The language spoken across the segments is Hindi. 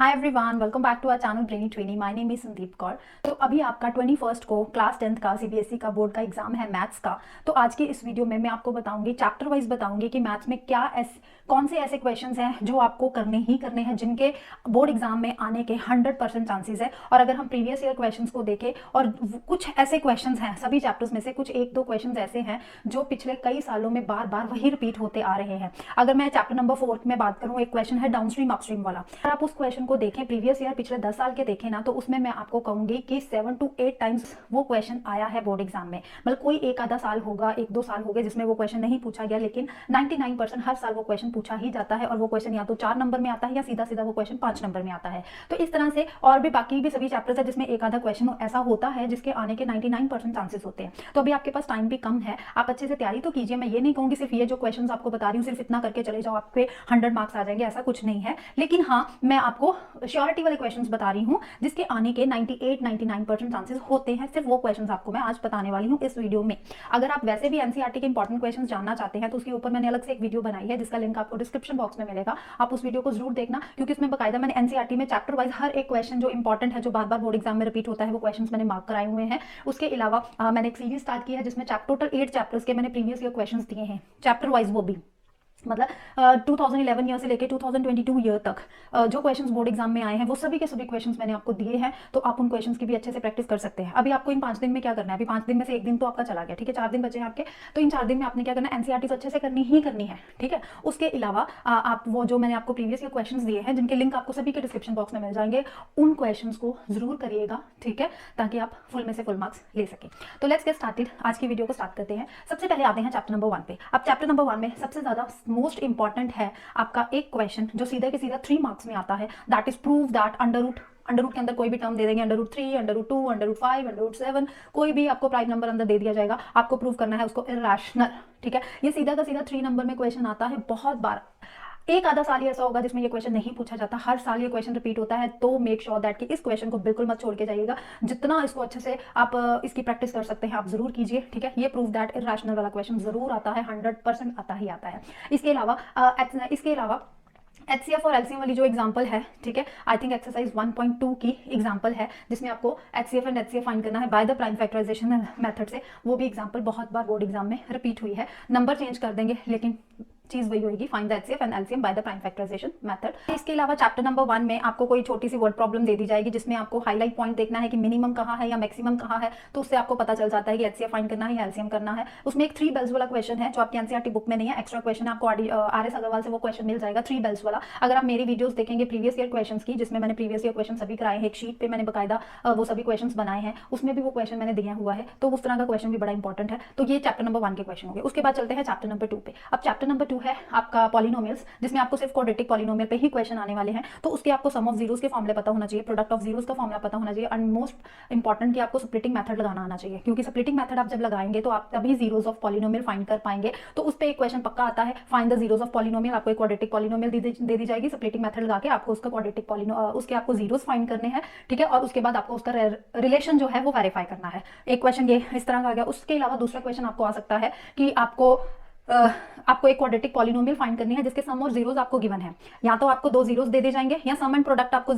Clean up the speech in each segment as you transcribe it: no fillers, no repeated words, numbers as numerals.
Hi everyone, welcome back to our channel Brainy Training. My name is Sandeep Kaur. तो अभी आपका 21 को क्लास 10th का सीबीएसई का बोर्ड का एग्जाम है मैथ्स का। तो आज की इस वीडियो में मैं आपको बताऊंगी, चैप्टर वाइज बताऊंगी कि मैथ्स में कौन से ऐसे क्वेश्चंस हैं जो आपको करने ही करने हैं, जिनके बोर्ड एग्जाम में आने के 100% चांसेस है। और अगर हम प्रीवियस ईयर क्वेश्चंस को देखें और कुछ ऐसे क्वेश्चंस हैं, सभी चैप्टर्स में से कुछ एक दो क्वेश्चंस ऐसे हैं जो पिछले कई सालों में बार बार वही रिपीट होते आ रहे हैं। अगर मैं चैप्टर नंबर 4 में बात करूं, एक क्वेश्चन है डाउनस्ट्रीम अपस्ट्रीम वाला। अगर आप उस क्वेश्चन को देखें, प्रीवियस ईयर पिछले 10 साल के देखें ना, तो उसमें मैं आपको कहूंगी कि 7 to 8 टाइम्स वो क्वेश्चन आया है बोर्ड एग्जाम में। मतलब कोई एक आधा साल होगा, एक दो साल हो गए जिसमें वो क्वेश्चन नहीं पूछा गया, लेकिन 99% हर साल वो क्वेश्चन पूछा ही जाता है। और वो क्वेश्चन या तो 4 नंबर में आता है या सीधा सीधा वो क्वेश्चन 5 नंबर में आता है। तो इस तरह से और भी बाकी भी सभी चैप्टर्स है जिसमें एक आधा क्वेश्चन ऐसा होता है जिसके आने के 99% चांसेस होते हैं। तो अभी आपके पास टाइम भी कम है, आप अच्छे से तैयारी तो कीजिए। मैं ये नहीं कहूंगी सिर्फ ये जो क्वेश्चन आपको बता रही हूँ सिर्फ इतना करके चले जाओ आपके 100 मार्क्स आ जाएंगे, ऐसा कुछ नहीं है। लेकिन हाँ, मैं आपको श्योरिटी वाले क्वेश्चंस बता रही हूँ जिसके आने के 98-99% चांसेस होते हैं। सिर्फ वो क्वेश्चंस आपको मैं आज बताने वाली हूँ इस वीडियो में। अगर आप वैसे भी एनसीईआरटी के इंपॉर्टेंट क्वेश्चंस जानना चाहते हैं तो उसके ऊपर मैंने अलग से एक वीडियो बनाई है जिसका लिंक आपको डिस्क्रिप्शन बॉक्स में मिलेगा। आप उस वीडियो को जरूर देखना, क्योंकि उसमें बकायदा मैंने एनसीईआरटी में चैप्टर वाइज हर एक क्वेश्चन जो इंपॉर्टेंट है, जो बार बार बोर्ड एग्जाम में रिपीट होता है, वो क्वेश्चन मैंने मार्क कराए हुए हैं। उसके अलावा मैंने एक सीरीज स्टार्ट की है जिसमें टोटल 8 चैप्टर्स के मैंने प्रीवियस ईयर क्वेश्चन दिए हैं, चैप्टर वाइज। वो भी मतलब 2011 ईयर से लेकर 2022 ईयर तक जो क्वेश्चंस बोर्ड एग्जाम में आए हैं वो सभी के सभी क्वेश्चंस मैंने आपको दिए हैं। तो आप उन क्वेश्चंस की भी अच्छे से प्रैक्टिस कर सकते हैं। अभी आपको इन 5 दिन में क्या करना है, अभी 5 दिन में से एक दिन तो आपका चला गया, ठीक है, 4 दिन बचे हैं आपके। तो इन 4 दिन में आपने क्या करना है, एनसीईआरटी तो अच्छे से करनी ही करनी है, ठीक है। उसके अलावा आप वो जो मैंने आपको प्रीवियस ईयर क्वेश्चन दिए हैं जिनके लिंक आपको सभी के डिस्क्रिप्शन बॉक्स में मिल जाएंगे, उन क्वेश्चन को जरूर करिएगा, ठीक है, ताकि आप फुल में से फुल मार्क्स ले सकें। तो लेट्स गेट स्टार्टेड, आज की वीडियो को स्टार्ट करते हैं। सबसे पहले आते हैं चैप्टर नंबर 1 पे। अब चैप्टर नंबर 1 में सबसे ज्यादा मोस्ट इंपॉर्टेंट है आपका एक क्वेश्चन जो सीधे के सीधा 3 मार्क्स में आता है। That is prove that under root के अंदर कोई भी टर्म दे देंगे, √3, √2, √5, √7, कोई भी आपको प्राइम नंबर अंदर दे दिया जाएगा, आपको प्रूव करना है उसको इरैशनल, ठीक है। ये सीधा का सीधा 3 नंबर में क्वेश्चन आता है बहुत बार। एक आधा साल ही ऐसा होगा जिसमें ये क्वेश्चन नहीं पूछा जाता, हर साल ये क्वेश्चन रिपीट होता है। तो मेक श्योर दैट कि इस क्वेश्चन को बिल्कुल मत छोड़ के जाइएगा। जितना इसको अच्छे से आप इसकी प्रैक्टिस कर सकते हैं आप जरूर कीजिए, ठीक है। ये प्रूव दैट इरैशनल वाला क्वेश्चन जरूर आता है, 100% आता ही आता है। इसके अलावा एचसीएफ और एलसीएम वाली जो एग्जांपल है, ठीक है, आई थिंक एक्सरसाइज 1.2 की एग्जांपल है जिसमें आपको एचसीएफ एंड एचसीएफ फाइंड करना है by the prime factorization method से। वो भी एग्जांपल बहुत बार बोर्ड एग्जाम में रिपीट हुई है। नंबर चेंज कर देंगे लेकिन चीज वही होगी, find the HCF and LCM by the prime factorization method. इसके अलावा चैप्टर नंबर 1 में आपको कोई छोटी सी वर्ड प्रॉब्लम दे दी जाएगी जिसमें आपको हाईलाइट पॉइंट देखना है कि मिनिमम कहाँ है या मैक्सिमम कहाँ है। तो उससे आपको पता चल जाता है कि एचसीएफ फाइंड करना है या एलसीएम करना है। उसमें एक 3 बेल्स वाला क्वेश्चन है जो आपकी एनसीईआरटी बुक में नहीं है, एक्स्ट्रा क्वेश्चन है, आपको आरएस अग्रवाल से वो क्वेश्चन मिल जाएगा, 3 बेल्स वाला। अगर आप मेरी वीडियोस देखेंगे प्रीवियस ईयर क्वेश्चन की, जिसमें मैंने प्रीवियस ईयर क्वेश्चन सभी कराए हैं, एक शीट पे मैंने बकायदा वो सभी क्वेश्चन बनाए हैं, उसमें भी वो क्वेश्चन मैंने दिया हुआ है। तो उस तरह का क्वेश्चन भी बड़ा इंपॉर्टेंट है। तो ये चैप्टर नंबर 1 के क्वेश्चन हो गए। उसके बाद चलते हैं चैप्टर नंबर 2 पे। अब चैप्टर नंबर 2 है आपका पॉलिनोमियल्स, जिसमें आपको सिर्फ क्वाड्रेटिक पॉलिनोमियल पे ही क्वेश्चन आने वाले हैं। तो उसके आपको सम ऑफ जीरोस के फॉर्मूले पता होना चाहिए, प्रोडक्ट ऑफ जीरोस का फॉर्मूला पता होना चाहिए, एंड मोस्ट इंपॉर्टेंट कि आपको स्प्लिटिंग मेथड लगाना आना चाहिए, क्योंकि स्प्लिटिंग मेथड आप जब लगाएंगे तो आप तभी जीरोस ऑफ पॉलिनोमियल फाइंड कर पाएंगे। तो उस पर एक क्वेश्चन पक्का आता है, find the zeros of polynomial. आपको एक क्वाड्रेटिक पॉलिनोमियल दे दी जाएगी, स्प्लिटिंग मेथड लगा के आपको उसका क्वाड्रेटिक उसके आपको जीरोस फाइंड करने हैं, ठीक है। और उसके बाद आपको उसका रिलेशन जो है वो वेरीफाई करना है। एक क्वेश्चन ये इस तरह का आ गया। उसके अलावा दूसरा क्वेश्चन आपको आ सकता है कि आपको एक क्वाड्रेटिक पॉलिनोमियल फाइंड करनी है जिसके सम और जीरोस आपको गिवन है। या तो आपको 2 जीरोस दे जाएंगे या सम एंड प्रोडक्ट आपको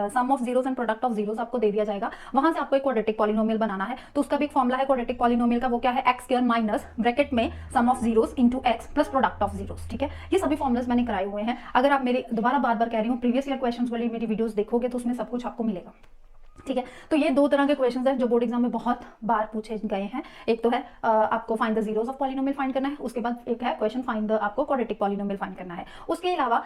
sum of zeros and product of zeros आपको दे दिया जाएगा। वहां से आपको एक क्वाड्रेटिक पॉलिनोमियल बनाना है। तो उसका भी एक फॉर्मूला है क्वाड्रेटिक पॉलिनोमियल का, वो क्या है, x² माइनस ब्रैकेट में sum of zeros into x plus product of zeros, ठीक है। ये सभी फॉर्मुलास मैंने कराए हुए हैं। अगर आप मेरे दोबारा बार बार कह रही हूँ प्रीवियस ईयर क्वेश्चन वाली मेरी वीडियोस देखोगे तो उसमें सब कुछ आपको मिलेगा, ठीक है। तो ये 2 तरह के क्वेश्चंस हैं जो बोर्ड एग्जाम में बहुत बार पूछे गए हैं। एक तो है आपको find the zeros of polynomial find करना है, उसके बाद एक है क्वेश्चन फाइंड द आपको क्वाड्रेटिक पॉलिनोमियल फाइंड करना है। उसके अलावा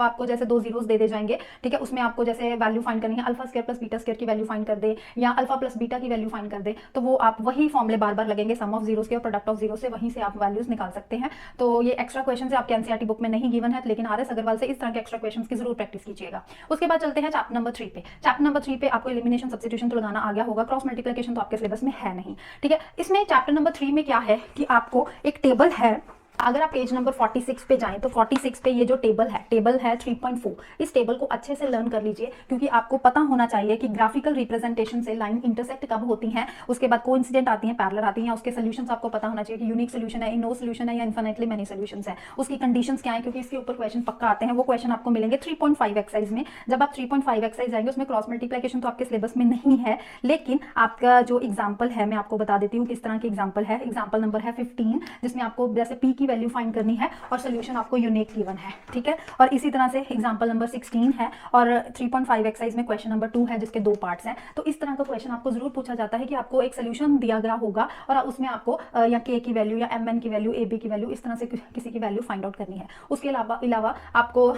आपको जैसे 2 जीरोस दे जाएंगे, ठीक है। उसमें आपको जैसे वैल्यू फाइंड करनी है, alpha square plus beta square की वैल्यू फाइंड कर दे या अल्फा प्लस बीटा की वैल्यू फाइंड कर दे, तो वो आप वही फॉर्मूले बार बार लगेंगे सम ऑफ जीरोस के और प्रोडक्ट ऑफ जीरोस से, वहीं से आप वैल्यूज निकाल सकते हैं। तो ये एक्स्ट्रा क्वेश्चन है, आपके एनसीईआरटी बुक में नहीं गिवन है, लेकिन आरएस अग्रवाल से इस तरह के एक्स्ट्रा क्वेश्चन की जरूर प्रैक्टिस कीजिएगा। उसके बाद चलते हैं चैप्टर नंबर 3 पे। चैप्टर नंबर 3 पे आपको एलिमिनेशन सब्स्टिट्यूशन तो लगाना आ गया होगा, क्रॉस मल्टीप्लिकेशन तो आपके सिलेबस में है नहीं, ठीक है। इसमें चैप्टर नंबर 3 में क्या है कि आपको एक टेबल है अगर आप पेज नंबर 46 पे जाएं तो 46 पे ये जो टेबल है 3.4, इस टेबल को अच्छे से लर्न कर लीजिए, क्योंकि आपको पता होना चाहिए कि ग्राफिकल रिप्रेजेंटेशन से लाइन इंटरसेक्ट कब होती हैं, उसके बाद कोइंसिडेंट आती हैं, पैरेलल आती हैं, उसके सॉल्यूशंस आपको पता होना चाहिए कि यूनिक सॉल्यूशन है, नो सॉल्यूशन है या इन्फिनिटली मेनी सॉल्यूशंस है, उसकी कंडीशंस क्या है, क्योंकि इसके ऊपर क्वेश्चन पक्का आते हैं। वो क्वेश्चन आपको मिलेंगे 3.5 एक्सरसाइज में। जब आप 3.5 एक्सरसाइज जाएंगे उसमें क्रॉस मल्टीप्लिकेशन तो आपके सिलेबस में नहीं है, लेकिन आपका जो एग्जाम्पल है मैं आपको बता देती हूँ किस तरह की एग्जाम्पल है। एग्जाम्पल नंबर है 15, जिसमें आपको जैसे पी की वैल्यू फाइंड करनी है और सोल्यूशन आपको यूनिक गिवन है, ठीक है। और इसी तरह से एग्जांपल नंबर 16 है और 3.5 एक्सरसाइज में क्वेश्चन नंबर 2 है जिसके 2 पार्ट्स हैं। तो इस तरह का क्वेश्चन आपको जरूर पूछा जाता है कि आपको एक सोल्यूशन दिया गया होगा और उसमें आपको या के की वैल्यू या एम एन की वैल्यू, ए बी की वैल्यू, इस तरह से किसी की वैल्यू फाइंड आउट करनी है। उसके अलावा आपको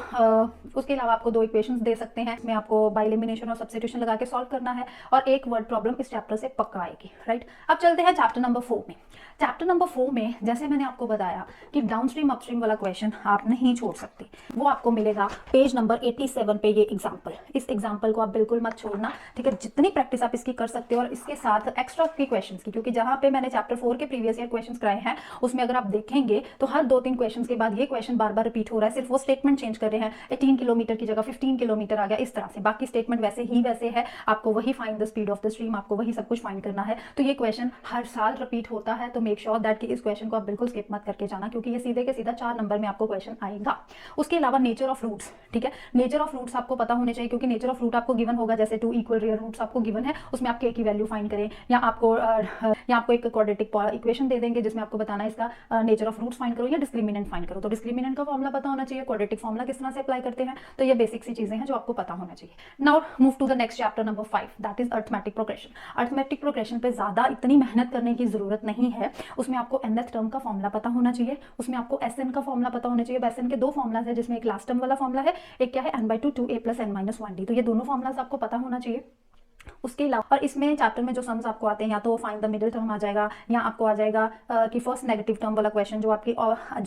2 इक्वेशंस दे सकते हैं, इसमें आपको बाय एलिमिनेशन और सब्स्टिट्यूशन लगा के सॉल्व करना है और एक वर्ड प्रॉब्लम इस चैप्टर से पक्का आएगी, राइट। अब चलते हैं चैप्टर नंबर 4 में। चैप्टर नंबर 4 में जैसे मैंने आपको बताया कि डाउनस्ट्रीम अपस्ट्रीम वाला क्वेश्चन आप नहीं छोड़ सकते, वो आपको मिलेगा पेज नंबर 87 पे। ये एग्जांपल, इस एग्जांपल को आप बिल्कुल मत छोड़ना, ठीक है। जितनी प्रैक्टिस आप इसकी कर सकते हो और इसके साथ एक्स्ट्रा के क्वेश्चंस की, क्योंकि जहां पे मैंने चैप्टर 4 के प्रीवियस ईयर क्वेश्चंस कराए हैं उसमें अगर आप देखेंगे तो हर 2-3 क्वेश्चंस के बाद ये क्वेश्चन बार बार रिपीट हो रहा है, सिर्फ वो स्टेटमेंट चेंज कर रहे हैं, 18 किलोमीटर की जगह 15 किलोमीटर आ गया, इस तरह से। बाकी स्टेटमेंट वैसे है, आपको वही find the speed of the stream, आपको वही सब कुछ फाइंड करना है। तो ये क्वेश्चन हर साल रिपीट होता है, तो मेक श्योर दैट कि इस क्वेश्चन को आप बिल्कुल स्किप मत करके जाना, क्योंकि ये सीधे के सीधा 4 नंबर में आपको क्वेश्चन आएगा। उसके अलावा नेचर ऑफ रूट्स, ठीक है। नेचर ऑफ रूट्स आपको पता होने चाहिए, क्योंकि नेचर ऑफ रूट आपको गिवन होगा, जैसे 2 इक्वल रियल रूट्स आपको गिवन है, उसमें आप के की वैल्यू फाइंड करें, या आपको एक क्वाड्रेटिक इक्वेशन दे देंगे जिसमें आपको बताना है इसका नेचर ऑफ रूट्स फाइंड करो या डिस्क्रिमिनेंट फाइंड करो। तो डिस्क्रिमिनेंट का फॉर्मुला पता होना चाहिए, क्वाड्रेटिक फॉर्मुला किस तरह से अप्लाई करते हैं, तो ये बेसिक सी चीजें हैं जो आपको पता होना चाहिए। Now move to the next chapter number 5, that is arithmetic progression. Arithmetic progression पे ज्यादा इतनी मेहनत करने की जरूरत नहीं है। उसमें आपको nth टर्म का फॉर्मुला पता होना चाहिए, उसमें आपको SN का फॉर्मुला पता होना चाहिए। SN के 2 फॉर्मुलाज है, जिसमें एक लास्ट टर्म वाला फॉर्मुला है, एक क्या है n/2 2a + n-1d। तो ये दोनों फॉर्मुलाज आपको पता होना चाहिए। उसके अलावा और इसमें चैप्टर में जो सम्स आपको आते हैं, या तो फाइंड द मिडिल टर्म आ जाएगा, या आपको आ जाएगा कि फर्स्ट नेगेटिव टर्म वाला क्वेश्चन जो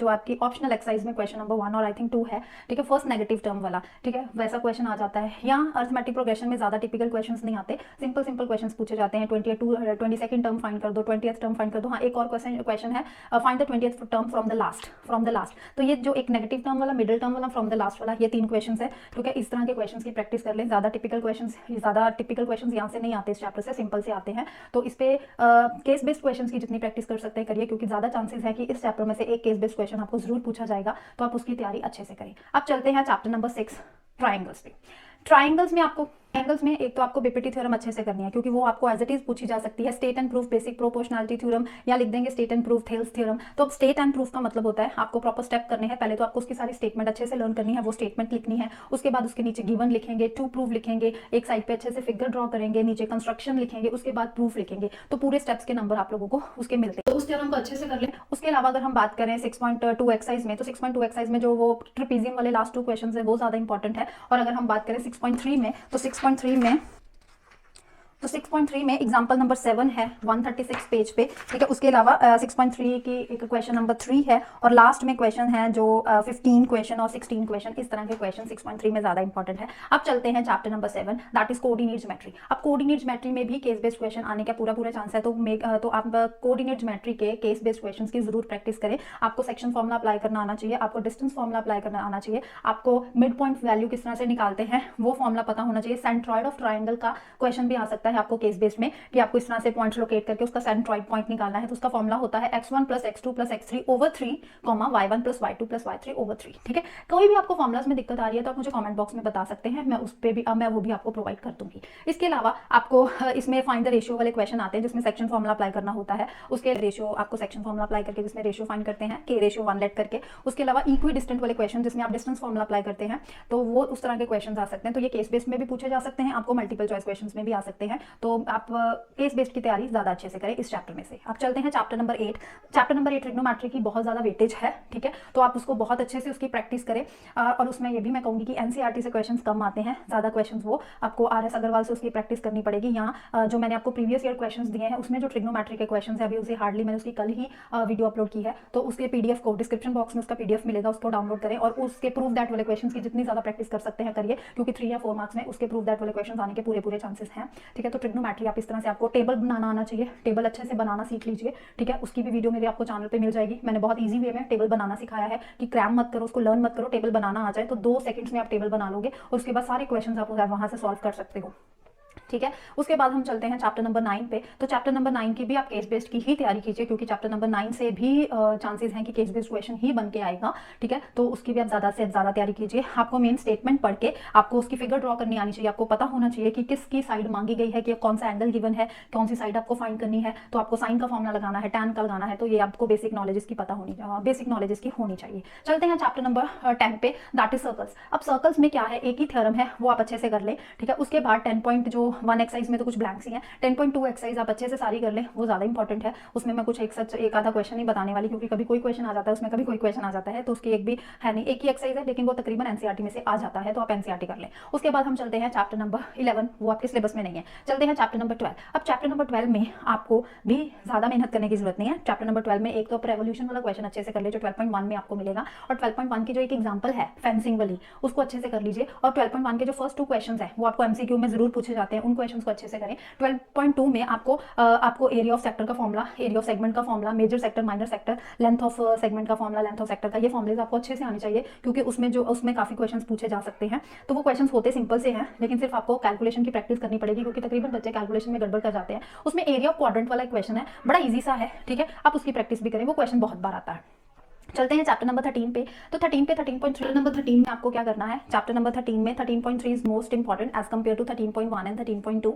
आपकी ऑप्शनल एक्सरसाइज में क्वेश्चन नंबर 1 और आई थिंक 2 है, ठीक है, फर्स्ट नेगेटिव टर्म वाला, ठीक है, वैसा क्वेश्चन आ जाता है। या अरिथमेटिक प्रोग्रेशन में ज्यादा टिपिकल क्वेश्चंस नहीं आते, सिंपल क्वेश्चन पूछे जाते हैं। 22nd टर्म फाइंड कर दो, 20th टर्म फाइंड कर दो। हाँ, एक और क्वेश्चन है, find the 20th term from the last. तो ये जो एक नेगेटिव टर्म वाला, मिडिल टर्म वाला, फ्रॉम द लास्ट वाला, ये 3 क्वेश्चन है, ठीक है। इस तरह के क्वेश्चन की प्रैक्टिस कर लें। ज्यादा टिपिकल क्वेश्चन यहाँ से नहीं आते, इस चैप्टर से सिंपल से आते हैं। तो इस पे केस बेस्ड क्वेश्चंस की जितनी प्रैक्टिस कर सकते हैं करिए, क्योंकि ज्यादा चांसेस है कि इस चैप्टर में से एक केस बेस्ड क्वेश्चन आपको जरूर पूछा जाएगा, तो आप उसकी तैयारी अच्छे से करें। अब चलते हैं चैप्टर नंबर 6, ट्राइंगल्स पे। ट्राइंगल्स में एक तो आपको बीपीटी थ्योरम अच्छे से करनी है, क्योंकि वो आपको एज इट इज पूछी जा सकती है। State and proof basic proportionality theorem, या लिख देंगे state and proof Thales theorem. तो अब स्टेट एंड प्रूफ का मतलब होता है आपको प्रॉपर स्टेप करने हैं। पहले तो आपको उसकी सारी स्टेटमेंट अच्छे से लर्न करनी है, वो स्टेटमेंट लिखनी है। उसके बाद उसके नीचे गिवन लिखेंगे, टू प्रूफ लिखेंगे, एक साइड पे अच्छे से फिगर ड्रॉ करेंगे, नीचे कंस्ट्रक्शन लिखेंगे, उसके बाद प्रूफ लिखेंगे। तो पूरे स्टेप्स के नंबर आप लोगों को उसके मिलते हैं, तो उस थ्योरम को अच्छे से कर लें। उसके अलावा अगर हम बात करें 6.2 एक्सरसाइज में, तो 6.2 एक्सरसाइज में जो वो ट्रेपेजियम वाले लास्ट 2 क्वेश्चन है वो ज्यादा इंपॉर्टेंट है। और अगर हम बात करें 6.3 में, तो 6.3 में एग्जांपल नंबर 7 है 136 पेज पे, ठीक है। उसके अलावा 6.3 की एक क्वेश्चन नंबर 3 है, और लास्ट में क्वेश्चन है जो 15 क्वेश्चन और 16 क्वेश्चन, इस तरह के क्वेश्चन 6.3 में ज्यादा इंपॉर्टेंट है। अब चलते हैं chapter number 7, that is coordinate geometry. अब कोऑर्डिनेट ज्योमेट्री में भी केस बेस्ड क्वेश्चन आने का पूरा चांस है, तो आप कोऑर्डिनेट ज्योमेट्री के केस बेस्ड क्वेश्चन की जरूर प्रैक्टिस करें। आपको सेक्शन फॉर्मुला अप्लाई करना आना चाहिए, आपको डिस्टेंस फॉर्मुला अप्लाई करना आना चाहिए, आपको मिड पॉइंट वैल्यू किस तरह से निकालते हैं वो फॉर्मुला पता होना चाहिए। सेंट्रॉइड ऑफ ट्राइंगल का क्वेश्चन भी आ सकता है आपको केस बेस्ड में, कि आपको इस तरह से पॉइंट्स लोकेट करके उसका सेंट्रॉइड पॉइंट निकालना है। तो उसका फॉर्मुला होता है x1 + x2 + x3 / 3, y1 + y2 + y3 / 3, ठीक है। कोई भी आपको फॉर्मुलाज में दिक्कत आ रही है तो आप मुझे कमेंट बॉक्स में बता सकते हैं, मैं वो भी आपको प्रोवाइड कर दूंगी। इसके अलावा आपको इसमें फाइंड द रेशियो वाले क्वेश्चन आते हैं, जिसमें सेक्शन फॉर्मुला अप्लाई करना होता है। उसके रेशियो आपको सेक्शन फॉर्मुला अप्लाई करके जिसमें रेशियो फाइंड करते हैं, k रेशियो 1 लेट करके। उसके अलावा इक्वी डिस्टेंट वाले क्वेश्चन जिसमें आप डिस्टेंस फॉर्मुला अप्लाई करते हैं, तो वो उस तरह के क्वेश्चन आ सकते हैं। तो ये केस बेस्ड में भी पूछे जा सकते हैं, आपको मल्टीपल चॉइस क्वेश्चन में भी आ सकते हैं। तो आप केस बेस्ड की तैयारी ज्यादा अच्छे से करें इस चैप्टर में से। अब चलते हैं chapter number 8। Chapter number 8 trigonometry की बहुत ज्यादा वेटेज है, ठीक है, तो आप उसको बहुत अच्छे से उसकी प्रैक्टिस करें। और उसमें ये भी मैं कहूंगी कि एनसीईआरटी से क्वेश्चंस कम आते हैं, ज्यादा क्वेश्चंस वो आपको आरएस अग्रवाल से उसकी प्रैक्टिस करनी पड़ेगी। यहाँ जो मैंने आपको प्रीवियस ईयर क्वेश्चंस दिए हैं उसमें जो ट्रिग्नोमेट्री के क्वेश्चंस है, अभी उसे हार्डली मैंने उसकी कल ही वीडियो अपलोड की है, तो उसके पीडीएफ को डिस्क्रिप्शन बॉक्स में उसका पीडीएफ मिलेगा, उसको डाउनलोड करें और उसके प्रूफ दैट वाले क्वेश्चंस की जितनी ज्यादा प्रैक्टिस कर सकते हैं करिए, क्योंकि 3 या 4 मार्क्स में उसके प्रूफ दैट वाले क्वेश्चंस आने के पूरे चांसेस हैं, ठीक है। है। तो ट्रिग्नोमेट्री आप इस तरह से आपको टेबल बनाना आना चाहिए, टेबल अच्छे से बनाना सीख लीजिए, ठीक है। उसकी भी वीडियो मेरे आपको चैनल पे मिल जाएगी। मैंने बहुत ईजी वे में टेबल बनाना सिखाया है कि क्रैम मत करो, उसको लर्न मत करो, टेबल बनाना आ जाए तो 2 सेकंड्स में आप टेबल बना लोगे और उसके बाद सारे क्वेश्चन आप वहां से सॉल्व कर सकते हो, ठीक है। उसके बाद हम चलते हैं चैप्टर नंबर 9 पे। तो चैप्टर नंबर 9 की भी आप केस बेस्ड की ही तैयारी कीजिए, क्योंकि चैप्टर नंबर 9 से भी चांसेस हैं कि केस बेस्ड क्वेश्चन ही बन के आएगा, ठीक है। तो उसकी भी आप ज़्यादा से ज़्यादा तैयारी कीजिए। आपको मेन स्टेटमेंट पढ़ के आपको उसकी फिगर ड्रॉ करनी आनी चाहिए, आपको पता होना चाहिए कि किसकी साइड मांगी गई है, कि कौन सा एंगल गिवन है, कौन सी साइड आपको फाइंड करनी है। तो आपको साइन का फॉर्मुला लगाना है, टैन का लगाना है, तो ये आपको बेसिक नॉलेज की पता होनी, बेसिक नॉलेज की होनी चाहिए। चलते हैं चैप्टर नंबर 10 पे, दैट इज सर्कल्स। अब सर्कल्स में क्या है, एक ही थ्योरम है, वो आप अच्छे से कर ले, ठीक है। उसके बाद 10.1 एक्सरसाइज में तो कुछ ब्लैंक्स ही हैं, 10.2 एक्सरसाइज आप अच्छे से सारी कर लें, वो ज़्यादा इंपॉर्टेंट है। उसमें मैं कुछ एक आधा क्वेश्चन नहीं बताने वाली, क्योंकि कभी कोई क्वेश्चन आ जाता है उसमें, कभी कोई क्वेश्चन आ जाता है, तो उसकी एक भी है नहीं, एक ही एक्सरसाइज है, लेकिन वो तकरीबन एनसीईआरटी में से आ जाता है, तो आप एनसीईआरटी कर लें। उसके बाद हम चलते हैं चैप्टर नंबर 11, वो आपके सिलेबस में नहीं है। चलते हैं चैप्टर नंबर 12। अब चैप्टर नंबर 12 में आपको भी ज़्यादा मेहनत करने की जरूरत नहीं है। चैप्टर नंबर 12 में एक तो रेवोल्यूशन वाला क्वेश्चन अच्छे से कर ले, जो 12.1 में आपको मिलेगा, और 12.1 की जो एक एग्जाम्पल है फेंसिंग वाली, उसको अच्छे से कर लीजिए। और 12.1 के जो फर्स्ट 2 क्वेश्चन है वो आपको एमसीक्यू में जरूर पूछे जाते हैं, उन क्वेश्चन को अच्छे से करें। 12.2 में आपको एरिया ऑफ सेक्टर का फॉर्मुला, एरिया ऑफ सेगमेंट का formula, major sector, minor sector, length of segment का फॉर्मुला, लेंथ ऑफ सेक्टर का, ये फॉर्मुलेज आपको अच्छे से आने चाहिए, क्योंकि उसमें काफी क्वेश्चंस पूछे जा सकते हैं। तो वो क्वेश्चंस होते सिंपल से हैं, लेकिन सिर्फ आपको कैलकुलेशन की प्रैक्टिस करनी पड़ेगी, क्योंकि तकरीबन बच्चे कैलकुलेशन में गड़बड़ कर जाते हैं। उसमें एरिया ऑफ क्वाड्रेंट वाला क्वेश्चन है, बड़ा ईजी सा है, ठीक है। आप उसकी प्रैक्टिस भी करें, वो क्वेश्चन बहुत बार आता है। चलते हैं चैप्टर नंबर 13 पे। तो 13.3 नंबर 13 में आपको क्या करना है, चैप्टर नंबर 13 में 13.3 is most important as compare to 13.1 and 13.2।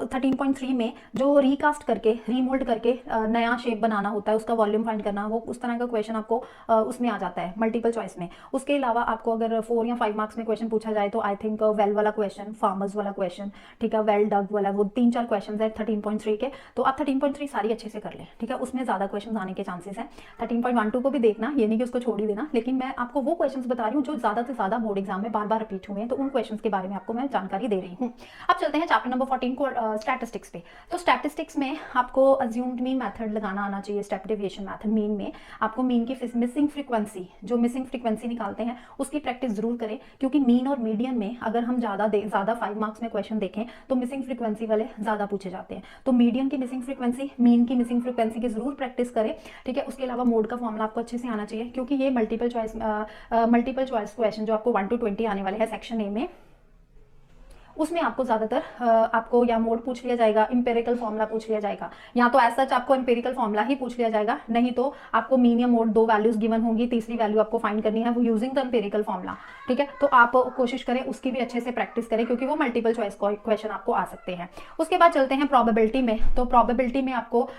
13.3 में जो रिकास्ट करके, रीमोल्ड करके नया शेप बनाना होता है, उसका वॉल्यूम फाइंड करना, वो उस तरह का क्वेश्चन आपको उसमें आ जाता है मल्टीपल चॉइस में। उसके अलावा आपको अगर 4 या 5 मार्क्स में क्वेश्चन पूछा जाए तो आई थिंक वेल वाला क्वेश्चन, फार्मर्स वाला क्वेश्चन, ठीक है, वेल डग वाला, वो 3-4 क्वेश्चन है 13.3 के। तो आप 13.3 सारी अच्छे से कर लें, ठीक है। उसमें ज्यादा क्वेश्चन आने के चांसेस हैं। 13.12 को भी देखना, ये नहीं कि उसको छोड़ ही देना, लेकिन मैं आपको वो क्वेश्चंस बता रही हूँ जो ज्यादा से ज्यादा बोर्ड एग्जाम में बार बार रिपीट हुए हैं, तो उन क्वेश्चंस के बारे में आपको मैं जानकारी दे रही हूँ। अब चलते हैं चैप्टर नंबर 14 को, स्टैटिस्टिक्स पे। तो स्टैटिस्टिक्स में आपको अज्यूम्ड मीन मेथड लगाना आना चाहिए, स्टेप डेविएशन मेथड। मीन में आपको मीन की मिसिंग फ्रीक्वेंसी, जो मिसिंग फ्रीक्वेंसी निकालते हैं, उसकी प्रैक्टिस जरूर करें, क्योंकि मीन और मीडियन में अगर हम ज्यादा 5 मार्क्स में क्वेश्चन देखें तो मिसिंग फ्रीक्वेंसी वाले ज्यादा पूछे जाते हैं। तो मीडियन की मिसिंग फ्रीक्वेंसी, मीन की मिसिंग फ्रीक्वेंसी की जरूर प्रैक्टिस करें, ठीक है। उसके अलावा मोड का फॉर्मुला आपको अच्छे से आना चाहिए, क्योंकि ये मल्टीपल चॉइस क्वेश्चन जो आपको 1 to 20 आने वाले हैं सेक्शन ए में, उसमें आपको ज्यादातर आपको या मोड पूछ लिया जाएगा, इंपेरिकल फॉर्मुला पूछ लिया जाएगा, या तो ऐसा आपको इंपेरिकल फॉर्मुला ही पूछ लिया जाएगा, नहीं तो आपको मीन या मोड 2 वैल्यूज गिवन होंगी, तीसरी वैल्यू आपको फाइंड करनी है, वो यूजिंग द इंपेरिकल फॉर्मुला, ठीक है। तो आप कोशिश करें उसकी भी अच्छे से प्रैक्टिस करें, क्योंकि वो मल्टीपल चॉइस क्वेश्चन आपको आ सकते हैं। उसके बाद चलते हैं प्रोबेबिलिटी में। तो प्रोबेबिलिटी में आपको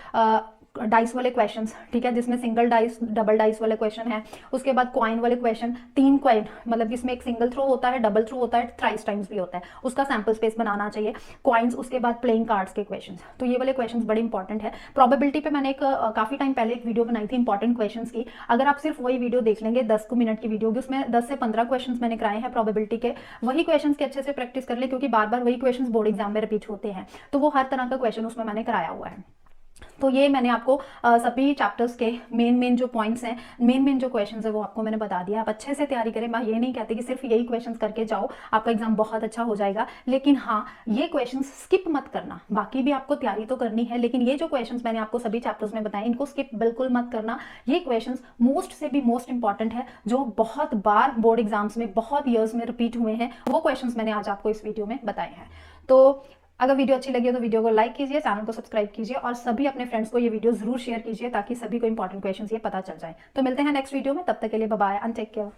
डाइस वाले क्वेश्चंस, ठीक है, जिसमें सिंगल डाइस, डबल डाइस वाले क्वेश्चन है। उसके बाद क्वाइन वाले क्वेश्चन, 3 क्वाइन, मतलब जिसमें एक सिंगल थ्रो होता है, डबल थ्रो होता है, थ्राइस टाइम्स भी होता है, उसका सैंपल स्पेस बनाना चाहिए, क्वाइंस। उसके बाद प्लेइंग कार्ड्स के क्वेश्चंस, तो ये वाले क्वेश्चंस बड़े इंपॉर्टेंट है। प्रोबेबिलिटी पे मैंने काफी टाइम पहले एक वीडियो बनाई थी इंपॉर्टेंट क्वेश्चंस की, अगर आप सिर्फ वही वीडियो देख लेंगे, 10 मिनट की वीडियो होगी, उसमें 10 से 15 क्वेश्चन मैंने कराए हैं प्रोबेबिलिटी के। वही क्वेश्चन के अच्छे से प्रैक्टिस कर ले, क्योंकि बार बार वही क्वेश्चन बोर्ड एग्जाम में रिपीट होते हैं, तो वो हर तरह का क्वेश्चन उसमें मैंने कराया हुआ है। तो ये मैंने आपको सभी चैप्टर्स के मेन जो पॉइंट्स हैं, मेन जो क्वेश्चंस है, वो आपको मैंने बता दिया। आप अच्छे से तैयारी करें, मैं ये नहीं कहती कि सिर्फ यही क्वेश्चंस करके जाओ आपका एग्जाम बहुत अच्छा हो जाएगा, लेकिन हाँ, ये क्वेश्चंस स्किप मत करना। बाकी भी आपको तैयारी तो करनी है, लेकिन ये जो क्वेश्चंस मैंने आपको सभी चैप्टर्स में बताए, इनको स्किप बिल्कुल मत करना। ये क्वेश्चंस मोस्ट से भी मोस्ट इंपॉर्टेंट है, जो बहुत बार बोर्ड एग्जाम्स में, बहुत ईयर्स में रिपीट हुए हैं, वो क्वेश्चंस मैंने आज आपको इस वीडियो में बताए हैं। तो अगर वीडियो अच्छी लगी हो तो वीडियो को लाइक कीजिए, चैनल को सब्सक्राइब कीजिए, और सभी अपने फ्रेंड्स को ये वीडियो जरूर शेयर कीजिए, ताकि सभी को इंपॉर्टेंट क्वेश्चंस ये पता चल जाए। तो मिलते हैं नेक्स्ट वीडियो में, तब तक के लिए bye bye and take care.